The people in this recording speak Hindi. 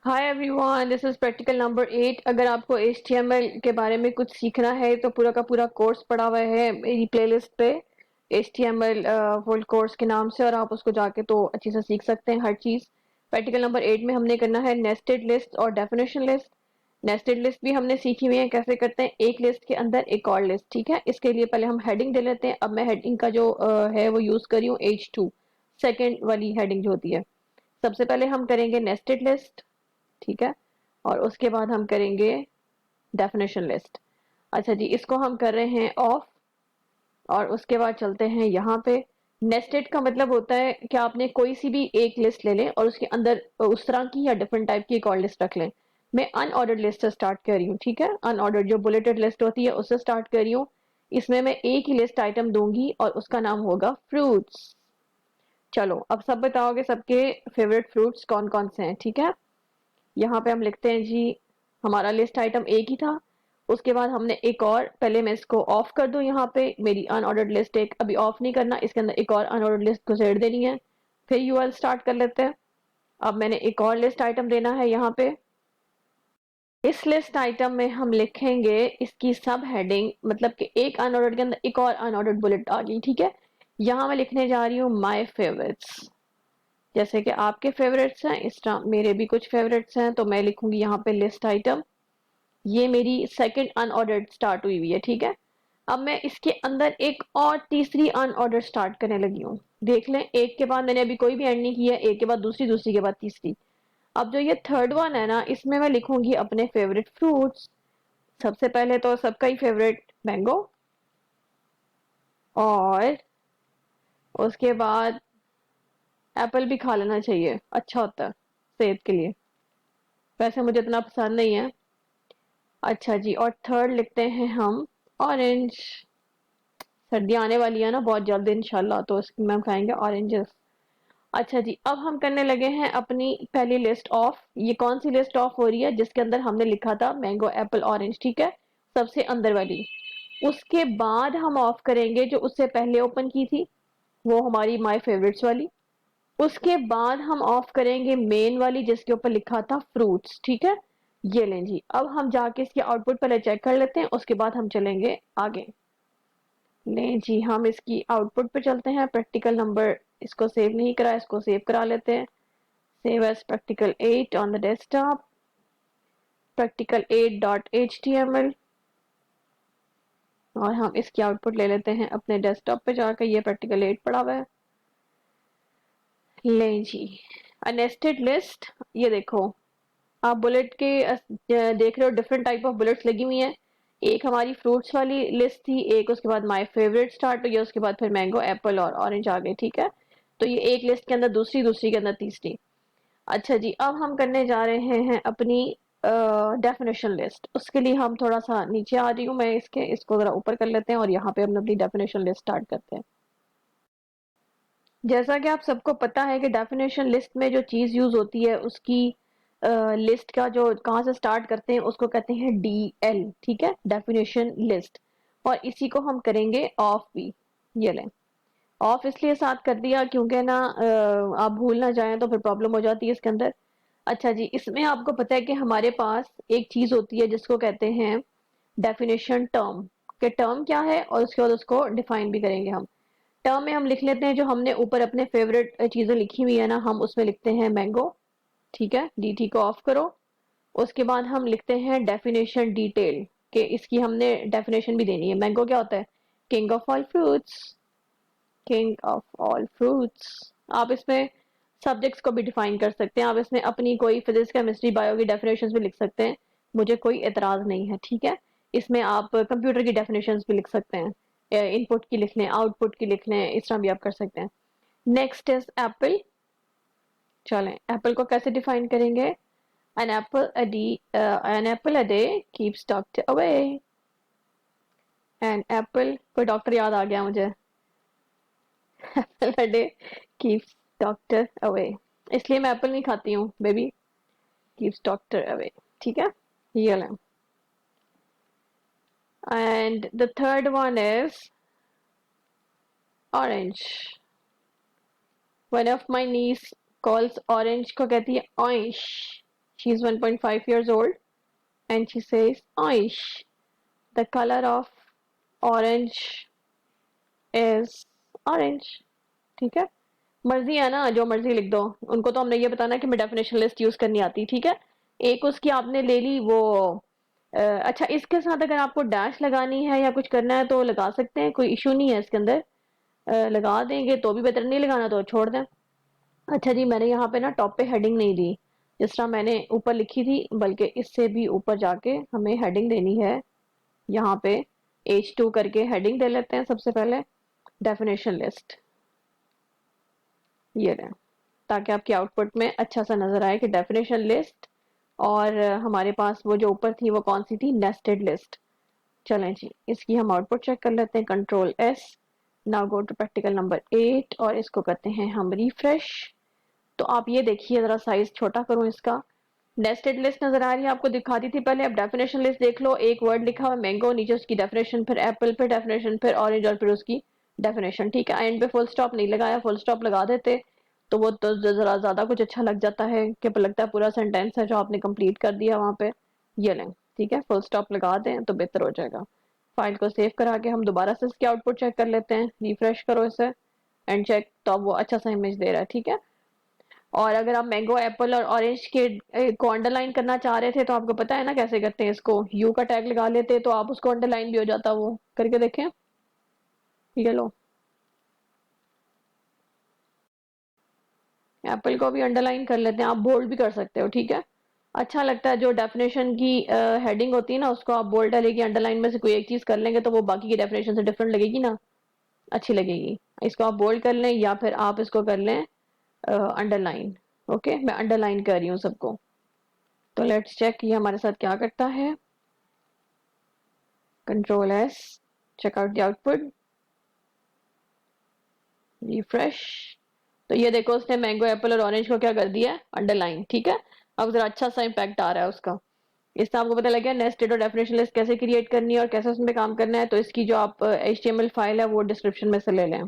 Hi everyone, this is practical number 8। अगर आपको HTML के बारे में कुछ सीखना है तो पूरा का पूरा कोर्स पड़ा हुआ है मेरी प्लेलिस्ट पे HTML फुल कोर्स के नाम से, और आप उसको जाके तो अच्छे से सीख सकते हैं हर चीज़। प्रैक्टिकल नंबर 8 में हमने करना है नेस्टेड लिस्ट और डेफिनेशन लिस्ट। नेस्टेड लिस्ट भी हमने सीखी हुई है, कैसे करते हैं एक लिस्ट के अंदर एक और लिस्ट। ठीक है, इसके लिए पहले हम हेडिंग दे लेते हैं। अब मैं हेडिंग का जो है वो यूज़ कर रही हूँ H2, सेकेंड वाली हेडिंग जो होती है। सबसे पहले हम करेंगे नेस्टेड लिस्ट, ठीक है, और उसके बाद हम करेंगे डेफिनेशन लिस्ट। अच्छा जी, इसको हम कर रहे हैं ऑफ, और उसके बाद चलते हैं यहाँ पे। नेस्टेड का मतलब होता है कि आपने कोई सी भी एक लिस्ट ले लें और उसके अंदर उस तरह की या डिफरेंट टाइप की एक और लिस्ट रख लें। मैं अनऑर्डर्ड लिस्ट से स्टार्ट कर रही हूँ, ठीक है, अनऑर्डर्ड जो बुलेटेड लिस्ट होती है उससे स्टार्ट कर रही हूँ। इसमें मैं एक ही लिस्ट आइटम दूंगी और उसका नाम होगा फ्रूट्स। चलो अब सब बताओगे सबके फेवरेट फ्रूट्स कौन कौन से हैं। ठीक है, यहाँ पे हम लिखते हैं जी, हमारा लिस्ट आइटम एक ही था। उसके बाद हमने एक और, पहले मैं इसको ऑफ कर दूं, यहाँ पे मेरी अनऑर्डर्ड लिस्ट एक अभी ऑफ नहीं करना, इसके अंदर एक और अनऑर्डर्ड लिस्ट घुसेड़ देनी है। फिर यूआरएल स्टार्ट कर लेते हैं। अब मैंने एक और लिस्ट आइटम देना है यहाँ पे। इस लिस्ट आइटम में हम लिखेंगे इसकी सब हेडिंग, मतलब कि एक अनऑर्डर्ड के अंदर एक और अनऑर्डर्ड बुलेट आ गई। ठीक है, यहाँ मैं लिखने जा रही हूँ माय फेवरेट्स। जैसे कि आपके फेवरेट्स हैं इस तरह मेरे भी कुछ फेवरेट्स हैं, तो मैं लिखूंगी यहाँ पे लिस्ट आइटम। ये मेरी सेकंड अनऑर्डर्ड स्टार्ट हुई हुई है। ठीक है, अब मैं इसके अंदर एक और तीसरी अनऑर्डर स्टार्ट करने लगी हूँ। देख लें, एक के बाद मैंने अभी कोई भी एंड नहीं किया, एक के बाद दूसरी, दूसरी के बाद तीसरी। अब जो ये थर्ड वन है ना, इसमें मैं लिखूंगी अपने फेवरेट फ्रूट्स। सबसे पहले तो सबका ही फेवरेट मैंगो, और उसके बाद एप्पल भी खा लेना चाहिए, अच्छा होता है सेहत के लिए, वैसे मुझे इतना पसंद नहीं है। अच्छा जी, और थर्ड लिखते हैं हम ऑरेंज। सर्दियाँ आने वाली है ना बहुत जल्द इंशाल्लाह, तो इसमें हम खाएंगे ऑरेंजेस। अच्छा जी, अब हम करने लगे हैं अपनी पहली लिस्ट ऑफ। ये कौन सी लिस्ट ऑफ हो रही है? जिसके अंदर हमने लिखा था मैंगो एप्पल ऑरेंज, ठीक है, सबसे अंदर वाली। उसके बाद हम ऑफ करेंगे जो उससे पहले ओपन की थी, वो हमारी माय फेवरेट्स वाली। उसके बाद हम ऑफ करेंगे मेन वाली जिसके ऊपर लिखा था फ्रूट्स। ठीक है, ये लें जी। अब हम जाके इसके आउटपुट पहले चेक कर लेते हैं, उसके बाद हम चलेंगे आगे। लें जी, हम इसकी आउटपुट पे चलते हैं। प्रैक्टिकल नंबर, इसको सेव नहीं करा, इसको सेव करा लेते हैं। Save as practical 8 on the desktop, practical 8 dot HTML, और हम इसकी आउटपुट ले लेते हैं अपने डेस्कटॉप पे जाकर। ये प्रैक्टिकल 8 पड़ा हुआ है। लें जी, अनेस्टेड लिस्ट। ये देखो, आप बुलेट के देख रहे हो, डिफरेंट टाइप ऑफ बुलेट्स लगी हुई हैं। एक हमारी फ्रूट्स वाली लिस्ट थी, एक उसके बाद माय फेवरेट स्टार्ट हुई, उसके बाद फिर मैंगो एप्पल और ऑरेंज आ गए। ठीक है, तो ये एक लिस्ट के अंदर दूसरी, दूसरी के अंदर तीसरी। अच्छा जी, अब हम करने जा रहे हैं अपनी डेफिनेशन लिस्ट। उसके लिए हम थोड़ा सा नीचे आ रही हूँ मैं, इसको जरा ऊपर कर लेते हैं और यहाँ पे हम अपनी डेफिनेशन लिस्ट स्टार्ट करते हैं। जैसा कि आप सबको पता है कि डेफिनेशन लिस्ट में जो चीज यूज होती है उसकी लिस्ट का जो कहाँ से स्टार्ट करते हैं उसको कहते हैं DL। ठीक है, डेफिनेशन लिस्ट, और इसी को हम करेंगे ऑफ भी। ये लें, ऑफ इसलिए साथ कर दिया क्योंकि ना आप भूल ना जाएं तो फिर प्रॉब्लम हो जाती है इसके अंदर। अच्छा जी, इसमें आपको पता है कि हमारे पास एक चीज होती है जिसको कहते हैं डेफिनेशन टर्म। के टर्म क्या है और उसके बाद उसको डिफाइन भी करेंगे हम। टर्म में हम लिख लेते हैं जो हमने ऊपर अपने फेवरेट चीजें लिखी हुई है ना, हम उसमें लिखते हैं मैंगो। ठीक है, DT को ऑफ करो। उसके बाद हम लिखते हैं डेफिनेशन डिटेल, कि इसकी हमने डेफिनेशन भी देनी है। मैंगो क्या होता है? King of all fruits, king of all fruits. आप इसमें सब्जेक्ट्स को भी डिफाइन कर सकते हैं, आप इसमें अपनी कोई फिजिक्स केमिस्ट्री बायो की डेफिनेशंस भी लिख सकते हैं, मुझे कोई एतराज नहीं है। ठीक है, इसमें आप कंप्यूटर की डेफिनेशंस भी लिख सकते हैं, इनपुट की लिख लें, आउटपुट की लिख लें, इस तरह भी आप कर सकते हैं। Next is Apple. चलें, एप्पल को कैसे डिफाइन करेंगे? an apple a day keeps doctor away। an apple, कोई डॉक्टर याद आ गया मुझे। apple a day keeps doctor away, इसलिए मैं एप्पल नहीं खाती हूँ बेबी। keeps doctor away, ठीक है, ये लें। and the third one is orange। one of my niece calls orange को कहती है orange। She is 1.5 years old and she says, Aish, the color of orange is orange. ठीक है, मर्जी है ना, जो मर्जी लिख दो, उनको तो हमने ये बताना कि मैं डेफिनेशन लिस्ट यूज करनी आती, ठीक है। एक उसकी आपने ले ली वो अच्छा, इसके साथ अगर आपको डैश लगानी है या कुछ करना है तो लगा सकते हैं, कोई इशू नहीं है इसके अंदर। लगा देंगे तो भी बेहतर, नहीं लगाना तो छोड़ दें। अच्छा जी, मैंने यहाँ पे ना टॉप पे हेडिंग नहीं दी, जिस तरह मैंने ऊपर लिखी थी, बल्कि इससे भी ऊपर जाके हमें हेडिंग देनी है। यहाँ पे H2 करके हेडिंग दे लेते हैं सबसे पहले, डेफिनेशन लिस्ट, ये रहे, ताकि आपकी आउटपुट में अच्छा सा नजर आए कि डेफिनेशन लिस्ट। और हमारे पास वो जो ऊपर थी वो कौन सी थी, नेस्टेड लिस्ट। चलें जी, इसकी हम आउटपुट चेक कर लेते हैं, control S। Now go to practical number 8 और इसको करते हैं हम रिफ्रेश। तो आप ये देखिए, जरा साइज छोटा करूं इसका। नेस्टेड लिस्ट नजर आ रही है आपको, दिखा दी थी पहले। अब डेफिनेशन लिस्ट देख लो, एक वर्ड लिखा हुआ मैंगो, नीचे उसकी डेफिनेशन, फिर एप्पल, फिर डेफिनेशन, फिर ऑरेंज और फिर उसकी डेफिनेशन, ठीक है। एंड पे फुल स्टॉप नहीं लगाया, फुल स्टॉप लगा देते तो वो तो जरा ज्यादा कुछ अच्छा लग जाता है कि लगता है पूरा सेंटेंस है जो आपने कंप्लीट कर दिया वहां पे। ये लें, ठीक है, फुल स्टॉप लगा दें तो बेहतर हो जाएगा। फाइल को सेव करा के हम दोबारा से इसकी आउटपुट चेक कर लेते हैं, रिफ्रेश करो इसे एंड चेक, तो अब वो अच्छा सा इमेज दे रहा है, ठीक है। और अगर आप मैंगो, एप्पल और ऑरेंज के को अंडरलाइन करना चाह रहे थे तो आपको पता है ना कैसे करते हैं इसको, यू का टैग लगा लेते तो आप उसको अंडरलाइन भी हो जाता, वो करके देखें। ये लो, एप्पल को भी अंडरलाइन कर लेते हैं, आप बोल्ड भी कर सकते हो, ठीक है। अच्छा लगता है, जो डेफिनेशन की हेडिंग होती है ना, उसको आप बोल्ड डालेगी, अंडरलाइन में से कोई एक चीज कर लेंगे तो वो बाकी की डेफिनेशन से डिफरेंट लगेगी ना, अच्छी लगेगी। इसको आप बोल्ड कर लें या फिर आप इसको कर लें अंडरलाइन। ओके, मैं अंडरलाइन कर रही हूँ सबको। तो लेट्स चेक ये हमारे साथ क्या करता है। Control S, check out the output, refresh. तो ये देखो, उसने मैंगो, एप्पल और ऑरेंज को क्या कर दिया है, अंडरलाइन, ठीक है। अब जरा अच्छा सा इम्पैक्ट आ रहा है उसका। इससे आपको पता लग गया नेस्टेड और डेफिनेशन लिस्ट कैसे क्रिएट करनी है और कैसे उसमें काम करना है। तो इसकी जो आप HTML फाइल है वो डिस्क्रिप्शन में से ले लें।